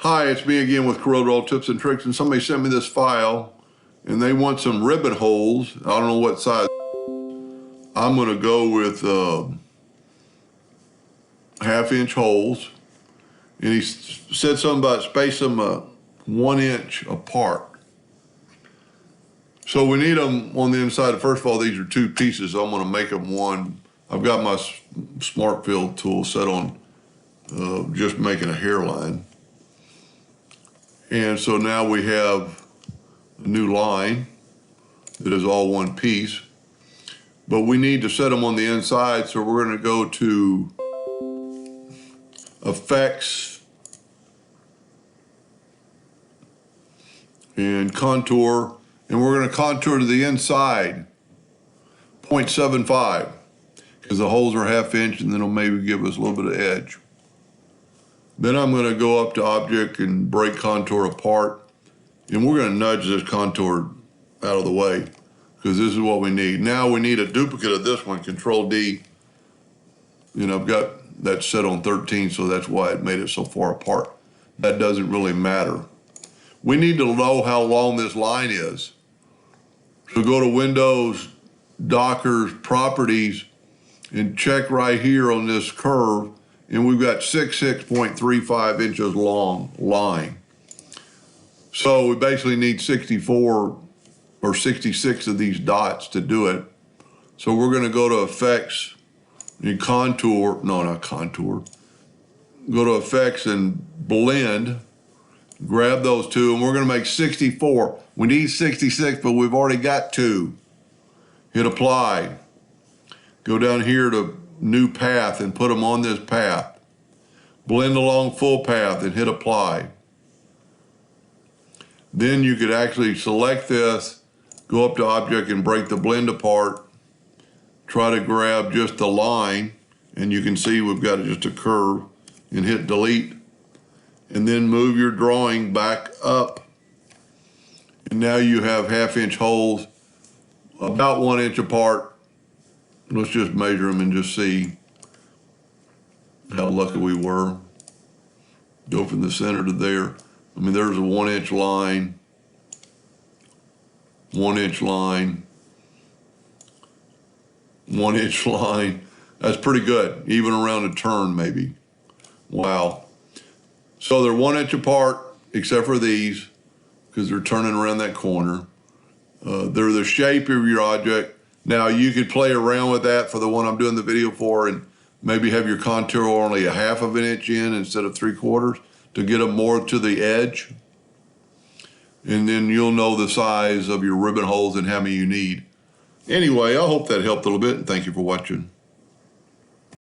Hi, it's me again with Corel Tips and Tricks, and somebody sent me this file and they want some ribbon holes. I don't know what size. I'm gonna go with 1/2-inch holes. And he said something about space them 1 inch apart. So we need them on the inside. First of all, these are 2 pieces. So I'm gonna make them 1. I've got my smart fill tool set on just making a hairline. And so now we have a new line that is all 1 piece, but we need to set them on the inside. So we're going to go to Effects and Contour, and we're going to contour to the inside 0.75 because the holes are 1/2 inch, and then it'll maybe give us a little bit of edge. Then I'm going to go up to Object and break contour apart. And we're going to nudge this contour out of the way because this is what we need. Now we need a duplicate of this one, Control D. You know, I've got that set on 13, so that's why it made it so far apart. That doesn't really matter. We need to know how long this line is. So go to Windows, Dockers, Properties, and check right here on this curve. And we've got 66.35 inches long line. So we basically need 64 or 66 of these dots to do it. So we're gonna go to Effects and Contour, no, not Contour. Go to Effects and Blend, grab those 2, and we're gonna make 64. We need 66, but we've already got 2. Hit Apply. Go down here to New Path and put them on this path. Blend along full path and hit Apply. Then you could actually select this, go up to Object and break the blend apart, try to grab just the line, and you can see we've got just a curve, and hit Delete. And then move your drawing back up. And now you have 1/2-inch holes about 1 inch apart. Let's just measure them and just see how lucky we were. Go from the center to there. I mean, there's a 1 inch line, 1 inch line, 1 inch line. That's pretty good, even around a turn maybe. Wow. So they're 1 inch apart, except for these, because they're turning around that corner. They're the shape of your object. Now you could play around with that for the one I'm doing the video for and maybe have your contour only 1/2 of an inch in instead of 3/4 to get them more to the edge. And then you'll know the size of your ribbon holes and how many you need. Anyway, I hope that helped a little bit, and thank you for watching.